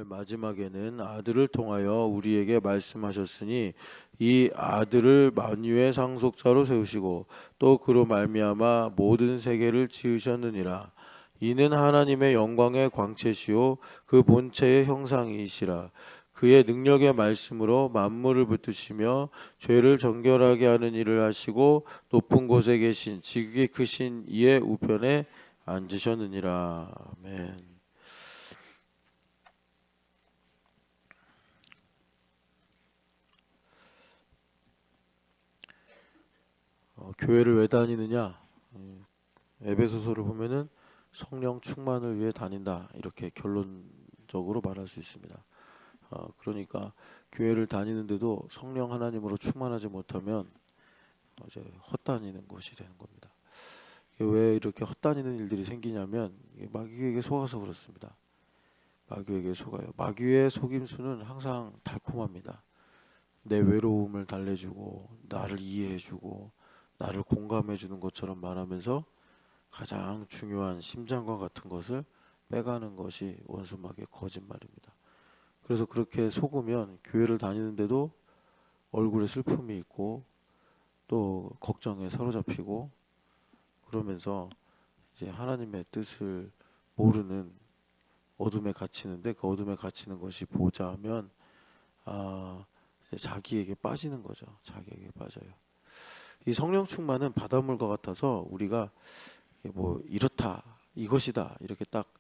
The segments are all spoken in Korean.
마지막에는 아들을 통하여 우리에게 말씀하셨으니 이 아들을 만유의 상속자로 세우시고 또 그로 말미암아 모든 세계를 지으셨느니라. 이는 하나님의 영광의 광채시요 그 본체의 형상이시라. 그의 능력의 말씀으로 만물을 붙드시며 죄를 정결하게 하는 일을 하시고 높은 곳에 계신 지극히 크신 이의 우편에 앉으셨느니라. 아멘. 교회를 왜 다니느냐? 에베소서를 보면은 성령 충만을 위해 다닌다, 이렇게 결론적으로 말할 수 있습니다. 그러니까 교회를 다니는데도 성령 하나님으로 충만하지 못하면 이제 헛다니는 것이 되는 겁니다. 왜 이렇게 헛다니는 일들이 생기냐면 마귀에게 속아서 그렇습니다. 마귀에게 속아요. 마귀의 속임수는 항상 달콤합니다. 내 외로움을 달래주고 나를 이해해주고 나를 공감해주는 것처럼 말하면서 가장 중요한 심장과 같은 것을 빼가는 것이 원수 마귀의 거짓말입니다. 그래서 그렇게 속으면 교회를 다니는데도 얼굴에 슬픔이 있고 또 걱정에 사로잡히고 그러면서 이제 하나님의 뜻을 모르는 어둠에 갇히는데, 그 어둠에 갇히는 것이 보자면 이제 자기에게 빠지는 거죠. 자기에게 빠져요. 이 성령 충만은 바닷물과 같아서 우리가 뭐 이렇다, 이것이다 이렇게 딱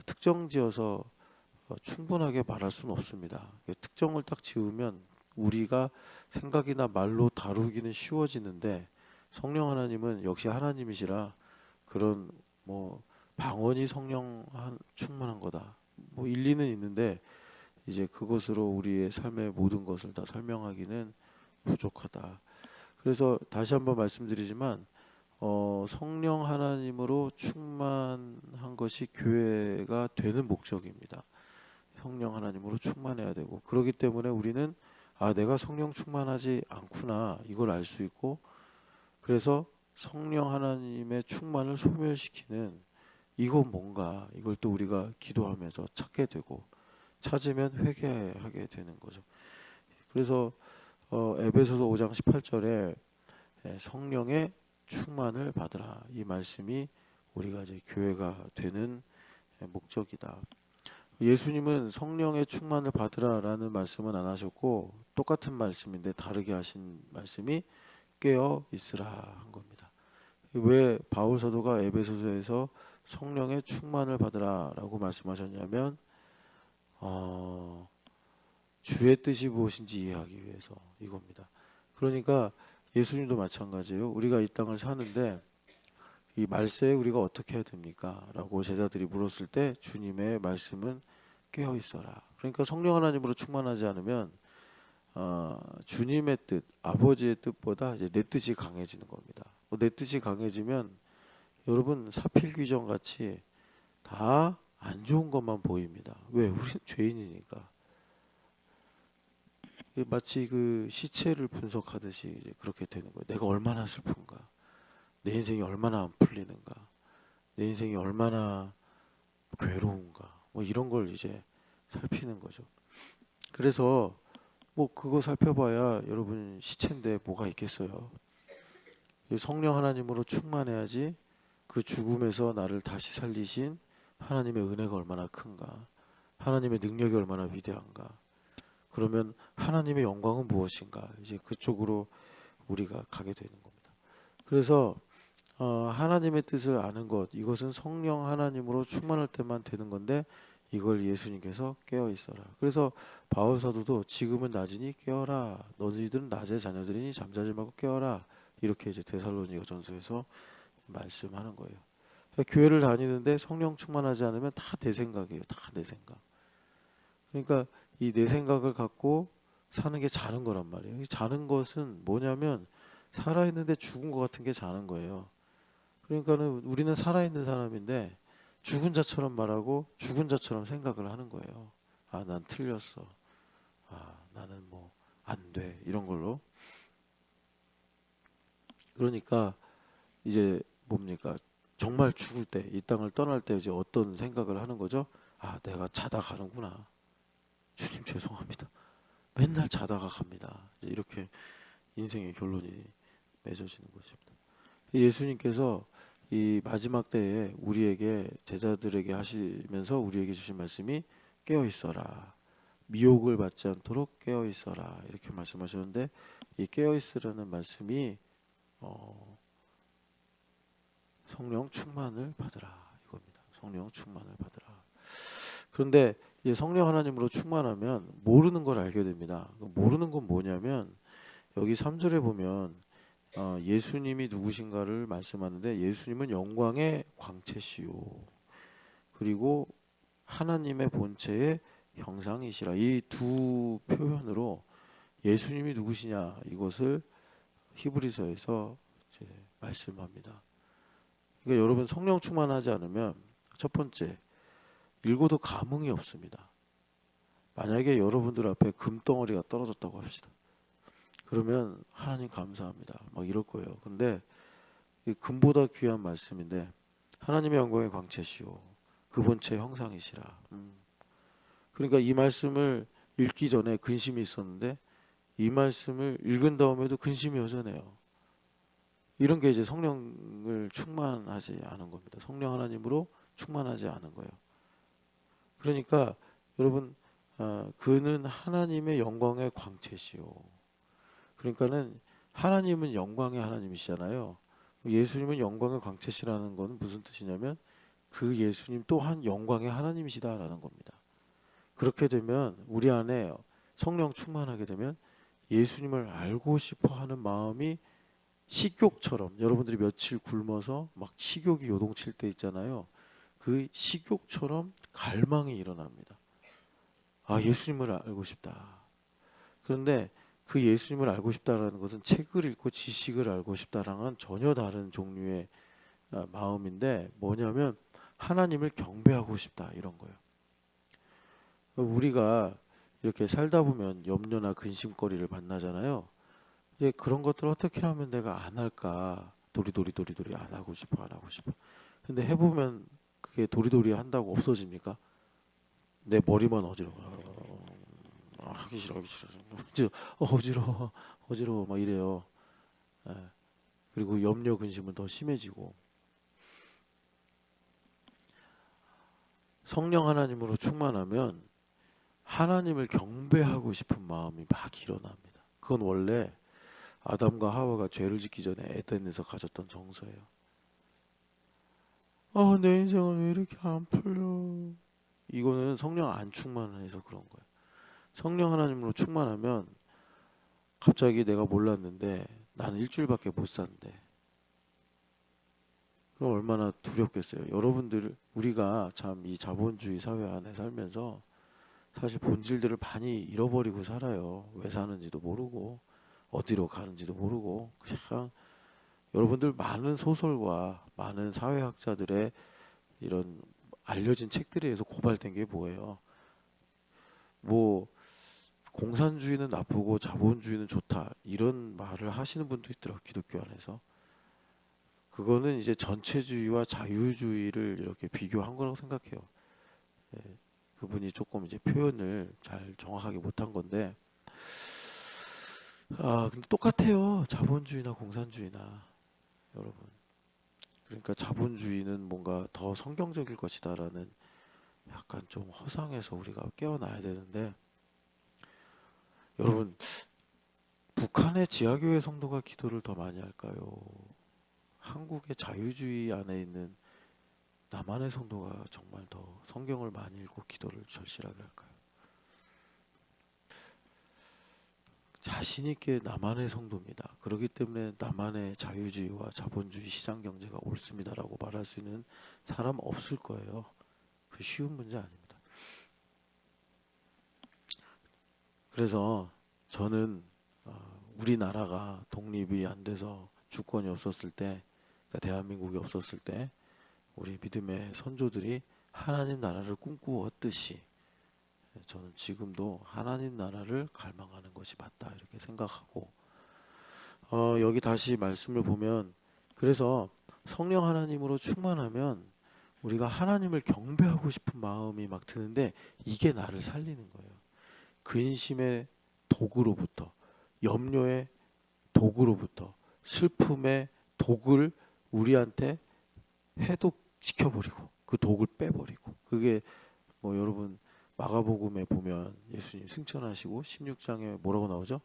특정지어서 충분하게 말할 수는 없습니다. 특정을 딱 지으면 우리가 생각이나 말로 다루기는 쉬워지는데, 성령 하나님은 역시 하나님이시라 그런 뭐 방언이 성령 충만한 거다, 뭐 일리는 있는데 이제 그것으로 우리의 삶의 모든 것을 다 설명하기는 부족하다. 그래서 다시 한번 말씀드리지만 성령 하나님으로 충만한 것이 교회가 되는 목적입니다. 성령 하나님으로 충만해야 되고, 그렇기 때문에 우리는 내가 성령 충만하지 않구나, 이걸 알 수 있고, 그래서 성령 하나님의 충만을 소멸시키는 이건 뭔가, 이걸 또 우리가 기도하면서 찾게 되고, 찾으면 회개하게 되는 거죠. 그래서 에베소서 5장 18절에 성령의 충만을 받으라, 이 말씀이 우리가 이제 교회가 되는 목적이다. 예수님은 성령의 충만을 받으라라는 말씀은 안 하셨고, 똑같은 말씀인데 다르게 하신 말씀이 깨어 있으라 한 겁니다. 왜 바울 사도가 에베소서에서 성령의 충만을 받으라라고 말씀하셨냐면 주의 뜻이 무엇인지 이해하기 위해서 이겁니다. 그러니까 예수님도 마찬가지예요. 우리가 이 땅을 사는데 이 말세에 우리가 어떻게 해야 됩니까? 라고 제자들이 물었을 때 주님의 말씀은 깨어 있어라. 그러니까 성령 하나님으로 충만하지 않으면 주님의 뜻, 아버지의 뜻보다 이제 내 뜻이 강해지는 겁니다. 내 뜻이 강해지면 여러분 사필귀정 같이 다 안 좋은 것만 보입니다. 왜? 우리는 죄인이니까. 마치 그 시체를 분석하듯이 이제 그렇게 되는 거예요. 내가 얼마나 슬픈가, 내 인생이 얼마나 안 풀리는가, 내 인생이 얼마나 괴로운가, 뭐 이런 걸 이제 살피는 거죠. 그래서 뭐 그거 살펴봐야 여러분 시체인데 뭐가 있겠어요. 성령 하나님으로 충만해야지 그 죽음에서 나를 다시 살리신 하나님의 은혜가 얼마나 큰가, 하나님의 능력이 얼마나 위대한가, 그러면 하나님의 영광은 무엇인가, 이제 그쪽으로 우리가 가게 되는 겁니다. 그래서 하나님의 뜻을 아는 것, 이것은 성령 하나님으로 충만할 때만 되는 건데, 이걸 예수님께서 깨어 있어라. 그래서 바울 사도도 지금은 낮이니 깨어라, 너희들은 낮의 자녀들이니 잠자지 말고 깨어라, 이렇게 이제 데살로니가 전서에서 말씀하는 거예요. 그러니까 교회를 다니는데 성령 충만하지 않으면 다 내 생각이에요. 다 내 생각. 그러니까 이 내 생각을 갖고 사는 게 자는 거란 말이에요. 자는 것은 뭐냐면 살아있는데 죽은 것 같은 게 자는 거예요. 그러니까는 우리는 살아있는 사람인데 죽은 자처럼 말하고 죽은 자처럼 생각을 하는 거예요. 난 틀렸어. 나는 뭐 안 돼. 이런 걸로. 그러니까 이제 뭡니까? 정말 죽을 때, 이 땅을 떠날 때 이제 어떤 생각을 하는 거죠? 내가 자다 가는구나. 주님 죄송합니다. 맨날 자다가 갑니다. 이제 이렇게 인생의 결론이 맺어지는 것입니다. 예수님께서 이 마지막 때에 우리에게 제자들에게 하시면서 우리에게 주신 말씀이 깨어 있어라. 미혹을 받지 않도록 깨어 있어라. 이렇게 말씀하셨는데 이 깨어 있으라는 말씀이 성령 충만을 받으라 이겁니다. 성령 충만을 받으라. 그런데 이제 성령 하나님으로 충만하면 모르는 걸 알게 됩니다. 모르는 건 뭐냐면 여기 3절에 보면 예수님이 누구신가를 말씀하는데 예수님은 영광의 광채시요 그리고 하나님의 본체의 형상이시라. 이 두 표현으로 예수님이 누구시냐 이것을 히브리서에서 이제 말씀합니다. 그러니까 여러분 성령 충만하지 않으면 첫 번째 읽어도 감흥이 없습니다. 만약에 여러분들 앞에 금덩어리가 떨어졌다고 합시다. 그러면 하나님 감사합니다. 막 이럴 거예요. 근데 이 금보다 귀한 말씀인데 하나님의 영광의 광채시오. 그 본체 형상이시라. 그러니까 이 말씀을 읽기 전에 근심이 있었는데 이 말씀을 읽은 다음에도 근심이 여전해요. 이런 게 이제 성령을 충만하지 않은 겁니다. 성령 하나님으로 충만하지 않은 거예요. 그러니까 여러분 그는 하나님의 영광의 광채시오. 그러니까는 하나님은 영광의 하나님이시잖아요. 예수님은 영광의 광채시라는 건 무슨 뜻이냐면 그 예수님 또한 영광의 하나님이시다라는 겁니다. 그렇게 되면 우리 안에 성령 충만하게 되면 예수님을 알고 싶어 하는 마음이 식욕처럼 여러분들이 며칠 굶어서 막 식욕이 요동칠 때 있잖아요. 그 식욕처럼 갈망이 일어납니다. 아, 예수님을 알고 싶다. 그런데 그 예수님을 알고 싶다라는 것은 책을 읽고 지식을 알고 싶다랑은 전혀 다른 종류의 마음인데 뭐냐면 하나님을 경배하고 싶다 이런 거예요. 우리가 이렇게 살다 보면 염려나 근심거리를 만나잖아요. 이제 그런 것들을 어떻게 하면 내가 안 할까? 도리도리 안 하고 싶어. 근데 해보면 그게 도리도리 한다고 없어집니까? 내 머리만 어지러워. 하기 싫어. 어지러워 막 이래요. 예. 그리고 염려 근심은 더 심해지고 성령 하나님으로 충만하면 하나님을 경배하고 싶은 마음이 막 일어납니다. 그건 원래 아담과 하와가 죄를 짓기 전에 에덴에서 가졌던 정서예요. 내 인생은 왜 이렇게 안 풀려? 이거는 성령 안 충만해서 그런 거예요. 성령 하나님으로 충만하면 갑자기 내가 몰랐는데 나는 일주일밖에 못 산대. 그럼 얼마나 두렵겠어요. 여러분들 우리가 참 이 자본주의 사회 안에 살면서 사실 본질들을 많이 잃어버리고 살아요. 왜 사는지도 모르고 어디로 가는지도 모르고 그냥 여러분들 많은 소설과 많은 사회학자들의 이런 알려진 책들에 의해서 고발된 게 뭐예요? 뭐 공산주의는 나쁘고 자본주의는 좋다 이런 말을 하시는 분도 있더라고요. 기독교 안에서. 그거는 이제 전체주의와 자유주의를 이렇게 비교한 거라고 생각해요. 예, 그분이 조금 이제 표현을 잘 정확하게 못한 건데 근데 똑같아요. 자본주의나 공산주의나 여러분. 그러니까 자본주의는 뭔가 더 성경적일 것이다라는 약간 좀 허상에서 우리가 깨어나야 되는데 여러분 북한의 지하교회 성도가 기도를 더 많이 할까요? 한국의 자유주의 안에 있는 남한의 성도가 정말 더 성경을 많이 읽고 기도를 절실하게 할까요? 자신 있게 남한의 성도입니다. 그렇기 때문에 남한의 자유주의와 자본주의 시장 경제가 옳습니다라고 말할 수 있는 사람 없을 거예요. 그 쉬운 문제 아닙니다. 그래서 저는 우리나라가 독립이 안 돼서 주권이 없었을 때, 그러니까 대한민국이 없었을 때 우리 믿음의 선조들이 하나님 나라를 꿈꾸었듯이 저는 지금도 하나님 나라를 갈망하는 것이 맞다 이렇게 생각하고 여기 다시 말씀을 보면 그래서 성령 하나님으로 충만하면 우리가 하나님을 경배하고 싶은 마음이 막 드는데 이게 나를 살리는 거예요. 근심의 독으로부터, 염려의 독으로부터, 슬픔의 독을 우리한테 해독시켜버리고 그 독을 빼버리고, 그게 뭐 여러분 마가복음에 보면 예수님 승천하시고 16장에 뭐라고 나오죠?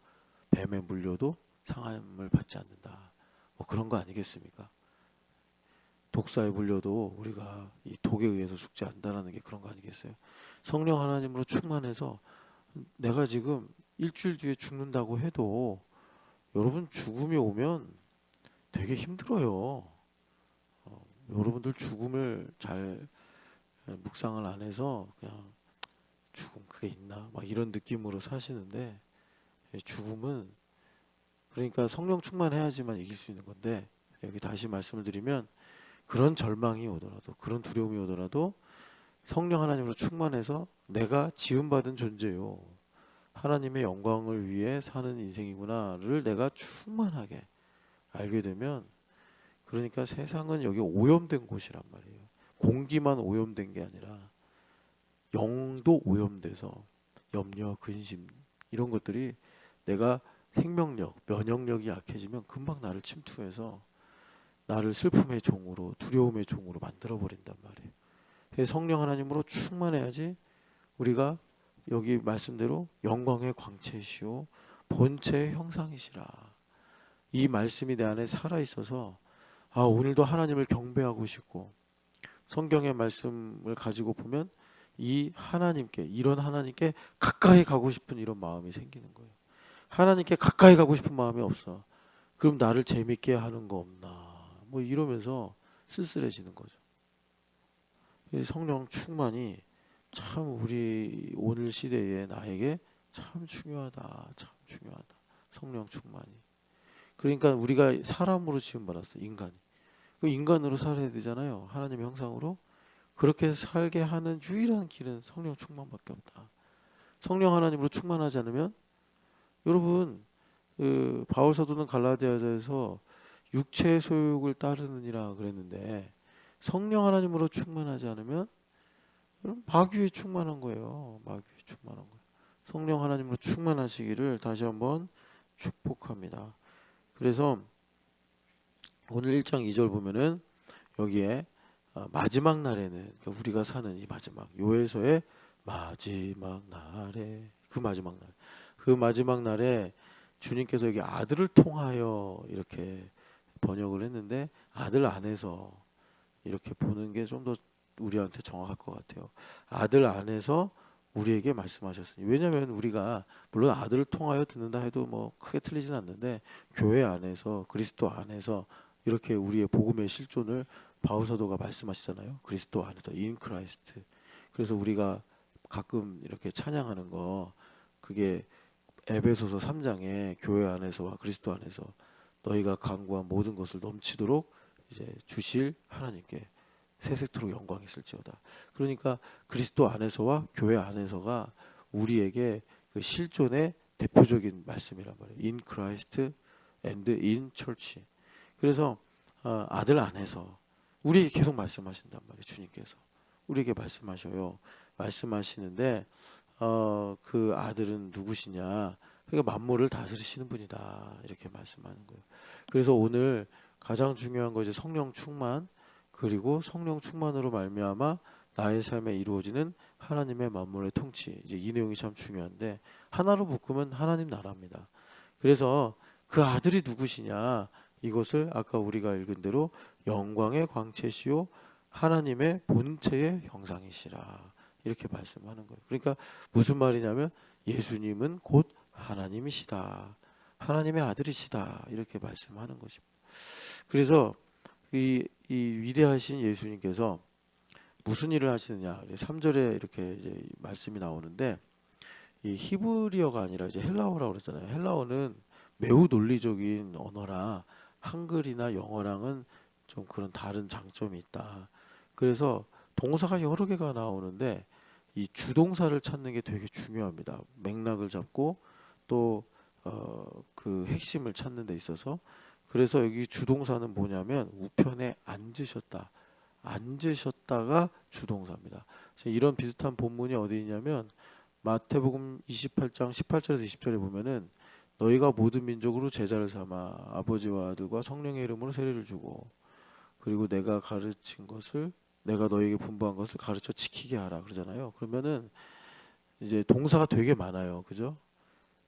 뱀에 물려도 상함을 받지 않는다. 뭐 그런 거 아니겠습니까? 독사에 물려도 우리가 이 독에 의해서 죽지 않는다라는 게 그런 거 아니겠어요? 성령 하나님으로 충만해서 내가 지금 일주일 뒤에 죽는다고 해도 여러분 죽음이 오면 되게 힘들어요. 여러분들 죽음을 잘 묵상을 안 해서 그냥 죽음 그게 있나 막 이런 느낌으로 사시는데, 죽음은 그러니까 성령 충만해야지만 이길 수 있는 건데, 여기 다시 말씀을 드리면 그런 절망이 오더라도, 그런 두려움이 오더라도 성령 하나님으로 충만해서 내가 지음받은 존재요, 하나님의 영광을 위해 사는 인생이구나를 내가 충만하게 알게 되면, 그러니까 세상은 여기 오염된 곳이란 말이에요. 공기만 오염된 게 아니라 영도 오염돼서 염려, 근심 이런 것들이 내가 생명력, 면역력이 약해지면 금방 나를 침투해서 나를 슬픔의 종으로, 두려움의 종으로 만들어 버린단 말이에요. 그래서 성령 하나님으로 충만해야지 우리가 여기 말씀대로 영광의 광채시오 본체의 형상이시라, 이 말씀이 내 안에 살아있어서 오늘도 하나님을 경배하고 싶고, 성경의 말씀을 가지고 보면 이 하나님께, 이런 하나님께 가까이 가고 싶은 이런 마음이 생기는 거예요. 하나님께 가까이 가고 싶은 마음이 없어. 그럼 나를 재밌게 하는 거 없나 뭐 이러면서 쓸쓸해지는 거죠. 성령 충만이 참 우리 오늘 시대에 나에게 참 중요하다, 참 중요하다. 성령 충만이. 그러니까 우리가 사람으로 지음받았어, 인간이. 그 인간으로 살아야 되잖아요, 하나님의 형상으로. 그렇게 살게 하는 유일한 길은 성령 충만밖에 없다. 성령 하나님으로 충만하지 않으면, 여러분 바울 사도는 갈라디아서에서 육체의 소욕을 따르느니라 그랬는데, 성령 하나님으로 충만하지 않으면 여러분 마귀에 충만한 거예요. 마귀에 충만한 거예요. 성령 하나님으로 충만하시기를 다시 한번 축복합니다. 그래서 오늘 1장 2절 보면은 여기에 마지막 날에는, 그러니까 우리가 사는 이 마지막 요에서의 마지막 날에, 그 마지막 날에 주님께서 여기 아들을 통하여 이렇게 번역을 했는데, 아들 안에서 이렇게 보는 게 좀 더 우리한테 정확할 것 같아요. 아들 안에서 우리에게 말씀하셨으니. 왜냐하면 우리가 물론 아들을 통하여 듣는다 해도 뭐 크게 틀리진 않는데, 교회 안에서, 그리스도 안에서 이렇게 우리의 복음의 실존을 바울 사도가 말씀하시잖아요. 그리스도 안에서, in Christ. 그래서 우리가 가끔 이렇게 찬양하는 거, 그게 에베소서 3장에 교회 안에서와 그리스도 안에서 너희가 간구한 모든 것을 넘치도록 이제 주실 하나님께 세세토록 영광이 있을지어다. 그러니까 그리스도 안에서와 교회 안에서가 우리에게 그 실존의 대표적인 말씀이란 말이에요. In Christ and in Church. 그래서 아들 안에서 우리에게 계속 말씀하신단 말이에요. 주님께서 우리에게 말씀하셔요. 말씀하시는데 그 아들은 누구시냐? 그러니까 만물을 다스리시는 분이다, 이렇게 말씀하는 거예요. 그래서 오늘 가장 중요한 거 이제 성령 충만, 그리고 성령 충만으로 말미암아 나의 삶에 이루어지는 하나님의 만물의 통치. 이제 이 내용이 참 중요한데, 하나로 묶으면 하나님 나라입니다. 그래서 그 아들이 누구시냐? 이것을 아까 우리가 읽은 대로 영광의 광채시요 하나님의 본체의 형상이시라, 이렇게 말씀하는 거예요. 그러니까 무슨 말이냐면 예수님은 곧 하나님이시다, 하나님의 아들이시다, 이렇게 말씀하는 것입니다. 그래서 이 위대하신 예수님께서 무슨 일을 하시느냐, 3절에 이렇게 이제 말씀이 나오는데, 이 히브리어가 아니라 이제 헬라어라고 그랬잖아요. 헬라어는 매우 논리적인 언어라 한글이나 영어랑은 좀 그런 다른 장점이 있다. 그래서 동사가 여러 개가 나오는데 이 주동사를 찾는 게 되게 중요합니다. 맥락을 잡고 또 그 핵심을 찾는 데 있어서. 그래서 여기 주동사는 뭐냐면 우편에 앉으셨다, 앉으셨다가 주동사입니다. 이런 비슷한 본문이 어디 있냐면 마태복음 28장 18절에서 20절에 보면은 너희가 모든 민족으로 제자를 삼아 아버지와 아들과 성령의 이름으로 세례를 주고 그리고 내가 가르친 것을 내가 너희에게 분부한 것을 가르쳐 지키게 하라 그러잖아요. 그러면은 이제 동사가 되게 많아요. 그죠?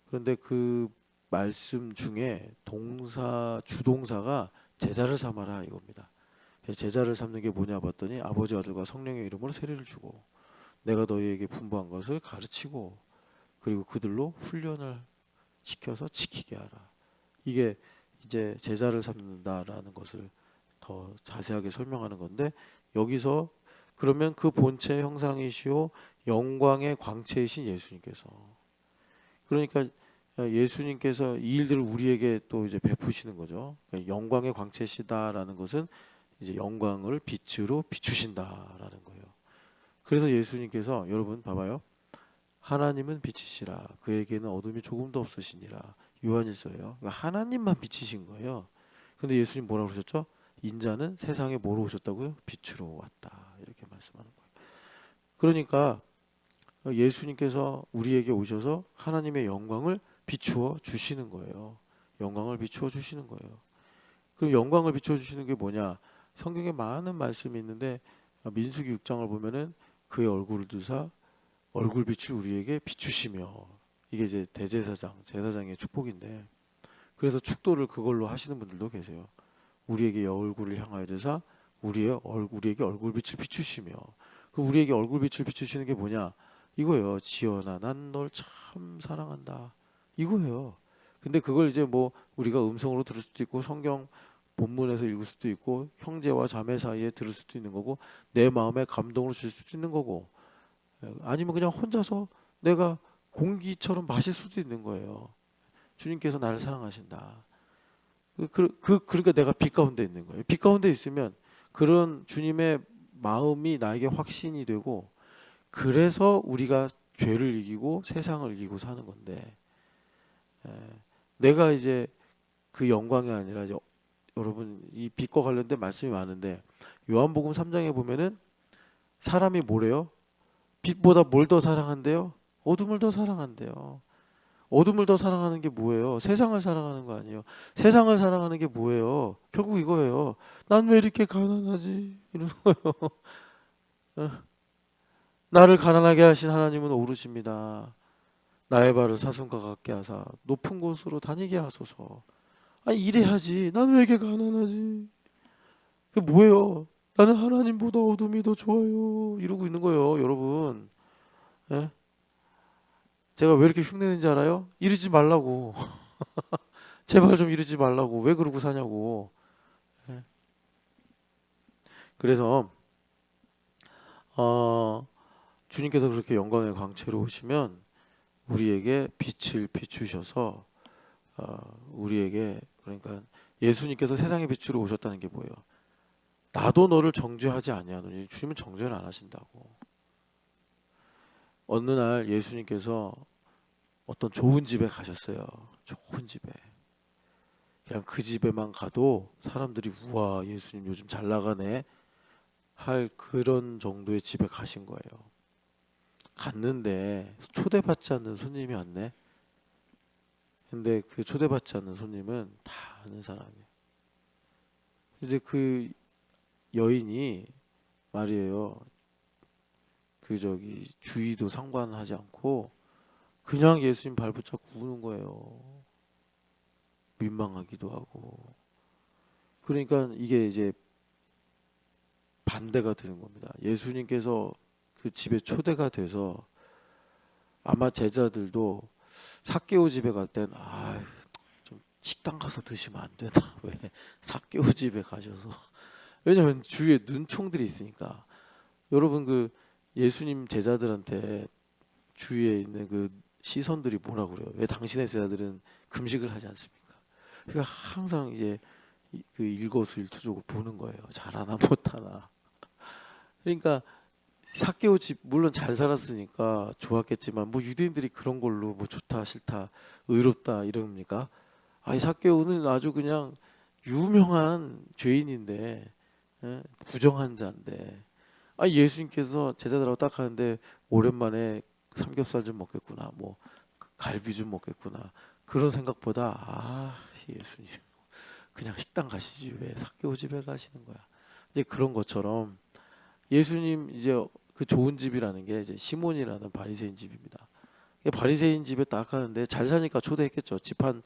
그런데 그 말씀 중에 동사 주동사가 제자를 삼아라 이겁니다. 제자를 삼는 게 뭐냐 봤더니 아버지 아들과 성령의 이름으로 세례를 주고 내가 너희에게 분부한 것을 가르치고 그리고 그들로 훈련을 시켜서 지키게 하라. 이게 이제 제자를 삼는다라는 것을 더 자세하게 설명하는 건데 여기서 그러면 그 본체 형상이시오 영광의 광채이신 예수님께서 그러니까 예수님께서 이 일들을 우리에게 또 이제 베푸시는 거죠. 그러니까 영광의 광채시다라는 것은 이제 영광을 빛으로 비추신다라는 거예요. 그래서 예수님께서 여러분 봐봐요. 하나님은 빛이시라 그에게는 어둠이 조금도 없으시니라 요한일서예요. 그러니까 하나님만 빛이신 거예요. 근데 예수님 뭐라고 그러셨죠? 인자는 세상에 뭐로 오셨다고요? 빛으로 왔다 이렇게 말씀하는 거예요. 그러니까 예수님께서 우리에게 오셔서 하나님의 영광을 비추어 주시는 거예요. 영광을 비추어 주시는 거예요. 그럼 영광을 비추어 주시는 게 뭐냐? 성경에 많은 말씀이 있는데 민수기 6장을 보면은 그의 얼굴을 두사 얼굴빛을 우리에게 비추시며 이게 이제 대제사장, 제사장의 축복인데 그래서 축도를 그걸로 하시는 분들도 계세요. 우리에게 얼굴을 향하여 드사 우리에게 얼굴빛을 비추시며 그 우리에게 얼굴빛을 비추시는 게 뭐냐? 이거예요. 지연아, 난 널 참 사랑한다. 이거예요. 근데 그걸 이제 뭐 우리가 음성으로 들을 수도 있고 성경 본문에서 읽을 수도 있고 형제와 자매 사이에 들을 수도 있는 거고 내 마음에 감동으로 줄 수도 있는 거고 아니면 그냥 혼자서 내가 공기처럼 마실 수도 있는 거예요. 주님께서 나를 사랑하신다. 그러니까 내가 빛 가운데 있는 거예요. 빛 가운데 있으면 그런 주님의 마음이 나에게 확신이 되고 그래서 우리가 죄를 이기고 세상을 이기고 사는 건데 내가 이제 그 영광이 아니라 이제 여러분 이 빛과 관련된 말씀이 많은데 요한복음 3장에 보면은 사람이 뭐래요? 빛보다 뭘 더 사랑한대요? 어둠을 더 사랑한대요. 어둠을 더 사랑하는 게 뭐예요? 세상을 사랑하는 거 아니에요. 세상을 사랑하는 게 뭐예요? 결국 이거예요. 난 왜 이렇게 가난하지? 이러는 거예요. 나를 가난하게 하신 하나님은 오르십니다. 나의 발을 사슴과 같게 하사 높은 곳으로 다니게 하소서. 아니 이래야지. 난 왜 이렇게 가난하지? 그게 뭐예요? 나는 하나님보다 어둠이 더 좋아요. 이러고 있는 거예요, 여러분. 예? 제가 왜 이렇게 흉내내는지 알아요? 이러지 말라고. 제발 좀 이러지 말라고. 왜 그러고 사냐고. 예? 그래서 주님께서 그렇게 영광의 광채로 오시면 우리에게 빛을 비추셔서 우리에게 그러니까 예수님께서 세상의 빛으로 오셨다는 게 뭐예요? 나도 너를 정죄하지 아니하노니 주님은 정죄를 안 하신다고. 어느 날 예수님께서 어떤 좋은 집에 가셨어요. 좋은 집에. 그냥 그 집에만 가도 사람들이 우와 예수님 요즘 잘 나가네 할 그런 정도의 집에 가신 거예요. 갔는데 초대받지 않는 손님이 왔네. 근데 그 초대받지 않는 손님은 다 아는 사람이에요. 이제 그 여인이 말이에요. 그 저기 주의도 상관하지 않고 그냥 예수님 발 붙잡고 우는 거예요. 민망하기도 하고. 그러니까 이게 이제 반대가 되는 겁니다. 예수님께서 그 집에 초대가 돼서 아마 제자들도 삭개오 집에 갈 땐 좀 식당 가서 드시면 안 되나? 왜 삭개오 집에 가셔서? 왜냐면 주위에 눈총들이 있으니까. 여러분 그 예수님 제자들한테 주위에 있는 그 시선들이 뭐라 그래요? 왜 당신의 제자들은 금식을 하지 않습니까? 그러니까 항상 이제 그 일거수일투족을 보는 거예요. 잘하나 못하나. 그러니까 삭개오 집 물론 잘 살았으니까 좋았겠지만 뭐 유대인들이 그런 걸로 뭐 좋다 싫다 의롭다 이럽니까? 아이 삭개오는 아주 그냥 유명한 죄인인데 부정한 자인데 예수님께서 제자들하고 딱 하는데 오랜만에 삼겹살 좀 먹겠구나, 뭐 갈비 좀 먹겠구나, 그런 생각보다 예수님 그냥 식당 가시지 왜 사개오 집에 가시는 거야. 이제 그런 것처럼 예수님 이제 그 좋은 집이라는 게 이제 시몬이라는 바리새인 집입니다. 바리새인 집에 딱 가는데 잘 사니까 초대했겠죠. 집 한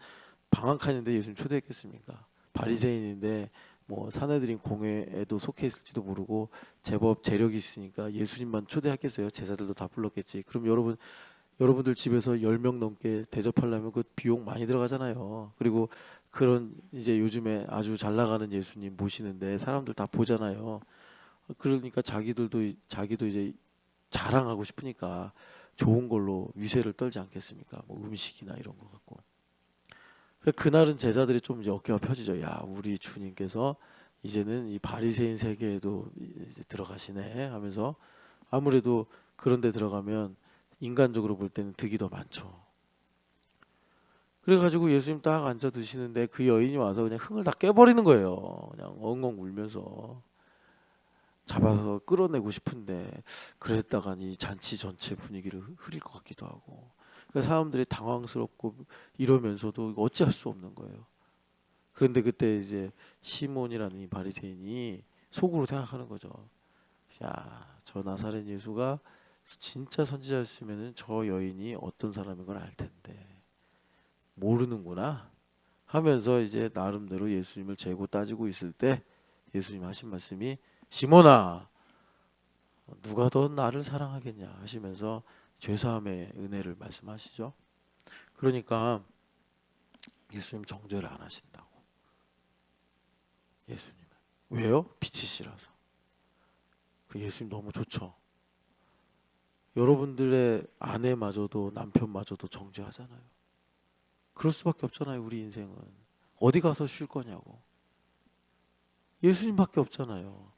방 한 칸인데 예수님 초대했겠습니까? 바리새인인데 뭐 사내들인 공회에도 속해 있을지도 모르고 제법 재력이 있으니까 예수님만 초대했겠어요? 제자들도 다 불렀겠지. 그럼 여러분들 집에서 10명 넘게 대접하려면 그 비용 많이 들어가잖아요. 그리고 그런 이제 요즘에 아주 잘 나가는 예수님 모시는데 사람들 다 보잖아요. 그러니까 자기도 이제 자랑하고 싶으니까 좋은 걸로 위세를 떨지 않겠습니까? 뭐 음식이나 이런 거 갖고. 그날은 제자들이 좀 이제 어깨가 펴지죠. 야, 우리 주님께서 이제는 이 바리새인 세계에도 이제 들어가시네 하면서, 아무래도 그런 데 들어가면 인간적으로 볼 때는 득이 더 많죠. 그래가지고 예수님 딱 앉아 드시는데 그 여인이 와서 그냥 흥을 다 깨버리는 거예요. 그냥 엉엉 울면서 잡아서 끌어내고 싶은데 그랬다간 이 잔치 전체 분위기를 흐릴 것 같기도 하고, 그러니까 사람들이 당황스럽고 이러면서도 어찌할 수 없는 거예요. 그런데 그때 이제 시몬이라는 이 바리새인이 속으로 생각하는 거죠. 야, 저 나사렛 예수가 진짜 선지자였으면은 저 여인이 어떤 사람인 걸 알 텐데 모르는구나 하면서 이제 나름대로 예수님을 재고 따지고 있을 때 예수님 하신 말씀이 시몬아, 누가 더 나를 사랑하겠냐 하시면서 죄사함의 은혜를 말씀하시죠. 그러니까 예수님 정죄를 안 하신다고. 예수님은 왜요? 빛이시라서. 그 예수님 너무 좋죠. 여러분들의 아내마저도 남편마저도 정죄하잖아요. 그럴 수밖에 없잖아요. 우리 인생은 어디 가서 쉴 거냐고. 예수님밖에 없잖아요.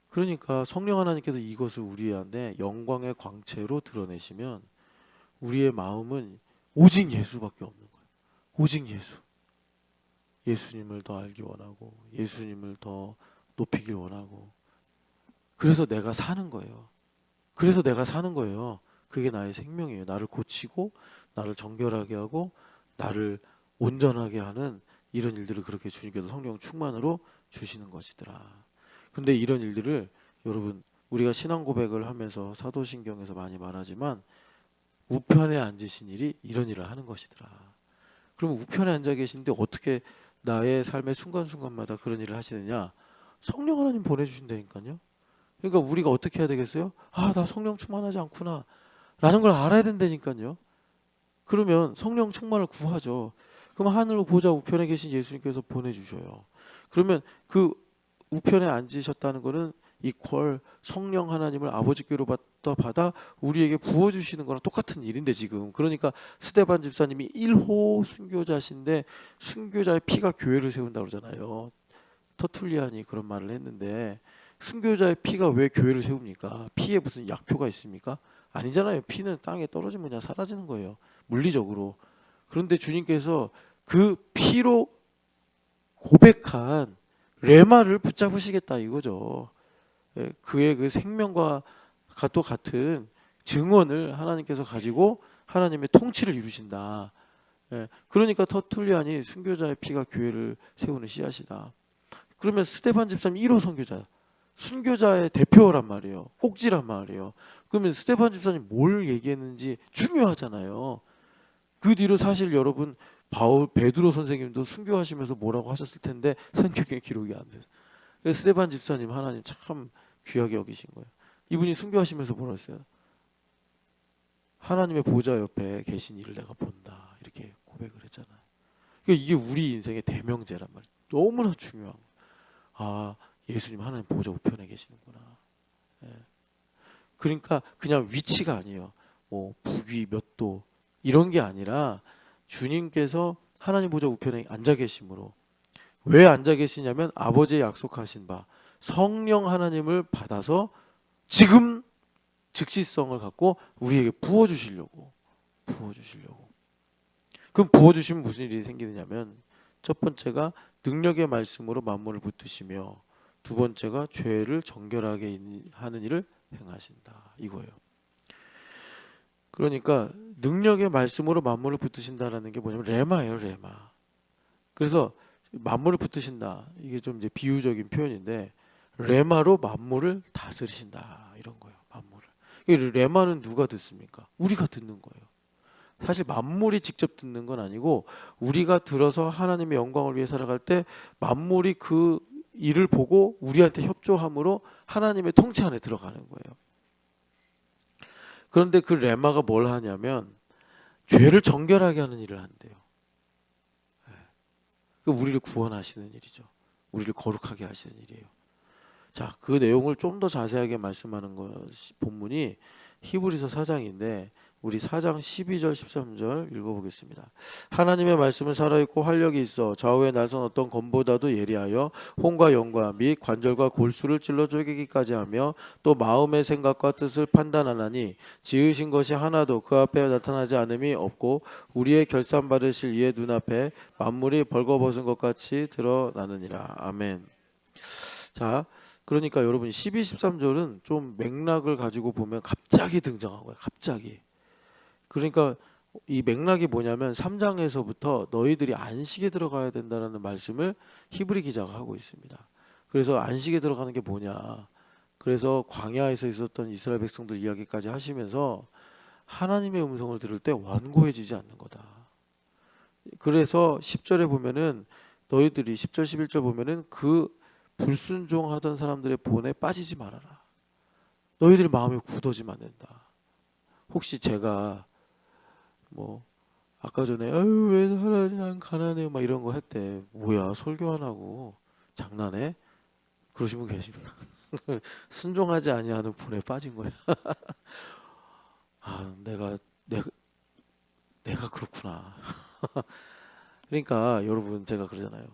그러니까 성령 하나님께서 이것을 우리한테 영광의 광채로 드러내시면 우리의 마음은 오직 예수밖에 없는 거예요. 오직 예수. 예수님을 더 알기 원하고 예수님을 더 높이길 원하고, 그래서 내가 사는 거예요. 그래서 내가 사는 거예요. 그게 나의 생명이에요. 나를 고치고 나를 정결하게 하고 나를 온전하게 하는 이런 일들을 그렇게 주님께서 성령 충만으로 주시는 것이더라. 근데 이런 일들을 여러분, 우리가 신앙 고백을 하면서 사도신경에서 많이 말하지만 우편에 앉으신 일이 이런 일을 하는 것이더라. 그럼 우편에 앉아 계신데 어떻게 나의 삶의 순간순간마다 그런 일을 하시느냐? 성령 하나님 보내주신다니까요. 그러니까 우리가 어떻게 해야 되겠어요? 나 성령 충만하지 않구나 라는 걸 알아야 된다니까요. 그러면 성령 충만을 구하죠. 그럼 하늘 보좌 우편에 계신 예수님께서 보내주셔요. 그러면 그 우편에 앉으셨다는 것은 이퀄 성령 하나님을 아버지께로 받아 우리에게 부어주시는 거랑 똑같은 일인데 지금. 그러니까 스데반 집사님이 1호 순교자신데 순교자의 피가 교회를 세운다고 그러잖아요. 터툴리안이 그런 말을 했는데 순교자의 피가 왜 교회를 세웁니까? 피에 무슨 약표가 있습니까? 아니잖아요. 피는 땅에 떨어지면 그냥 사라지는 거예요. 물리적으로. 그런데 주님께서 그 피로 고백한 레마를 붙잡으시겠다 이거죠. 그의 그 생명과 또 같은 증언을 하나님께서 가지고 하나님의 통치를 이루신다. 그러니까 터툴리안이 순교자의 피가 교회를 세우는 씨앗이다. 그러면 스데반 집사님 1호 선교자, 순교자의 대표란 말이에요. 꼭지란 말이에요. 그러면 스데반 집사님 뭘 얘기했는지 중요하잖아요. 그 뒤로 사실 여러분 베드로 선생님도 순교하시면서 뭐라고 하셨을 텐데 성경에 기록이 안 돼요. 스데반 집사님 하나님 참 귀하게 여기신 거예요. 이분이 순교하시면서 뭐라 했어요? 하나님의 보좌 옆에 계신 이를 내가 본다 이렇게 고백을 했잖아요. 그러니까 이게 우리 인생의 대명제란 말이에요. 너무나 중요한 거예요. 예수님 하나님 보좌 우편에 계시는구나. 그러니까 그냥 위치가 아니에요. 뭐 북위 몇 도 이런 게 아니라 주님께서 하나님 보좌 우편에 앉아 계심으로, 왜 앉아 계시냐면 아버지의 약속하신 바 성령 하나님을 받아서 지금 즉시성을 갖고 우리에게 부어주시려고. 그럼 부어주시면 무슨 일이 생기느냐면 첫 번째가 능력의 말씀으로 만물을 붙드시며 두 번째가 죄를 정결하게 하는 일을 행하신다 이거예요. 그러니까 능력의 말씀으로 만물을 붙드신다라는 게 뭐냐면 레마예요, 레마. 그래서 만물을 붙드신다. 이게 좀 이제 비유적인 표현인데 레마로 만물을 다스리신다 이런 거예요. 만물을. 이 레마는 누가 듣습니까? 우리가 듣는 거예요. 사실 만물이 직접 듣는 건 아니고 우리가 들어서 하나님의 영광을 위해 살아갈 때 만물이 그 일을 보고 우리한테 협조함으로 하나님의 통치 안에 들어가는 거예요. 그런데 그 레마가 뭘 하냐면 죄를 정결하게 하는 일을 한대요. 우리를 구원하시는 일이죠. 우리를 거룩하게 하시는 일이에요. 자, 그 내용을 좀 더 자세하게 말씀하는 것이 본문이 히브리서 4장인데 우리 4장 12절 13절 읽어보겠습니다. 하나님의 말씀은 살아있고 활력이 있어 좌우의 날선 어떤 검보다도 예리하여 혼과 영과 및 관절과 골수를 찔러 쪼개기까지 하며 또 마음의 생각과 뜻을 판단하나니 지으신 것이 하나도 그 앞에 나타나지 않음이 없고 우리의 결산받으실 이의 눈앞에 만물이 벌거벗은 것 같이 드러나느니라. 아멘. 자, 그러니까 여러분 12, 13절은 좀 맥락을 가지고 보면 갑자기 등장한 거예요. 갑자기. 그러니까 이 맥락이 뭐냐면 3장에서부터 너희들이 안식에 들어가야 된다는 말씀을 히브리 기자가 하고 있습니다. 그래서 안식에 들어가는 게 뭐냐. 그래서 광야에서 있었던 이스라엘 백성들 이야기까지 하시면서 하나님의 음성을 들을 때 완고해지지 않는 거다. 그래서 10절에 보면은 너희들이 10절 11절 보면은 그 불순종하던 사람들의 본에 빠지지 말아라. 너희들 마음이 굳어지면 안 된다. 혹시 제가 뭐 아까 전에 왜 하나님 난 가난해요 막 이런 거 했대. 뭐야 설교 안 하고 장난해? 그러신 분 계십니까? 순종하지 아니하는 본에 빠진 거야. 아 내가 그렇구나. 그러니까 여러분 제가 그러잖아요.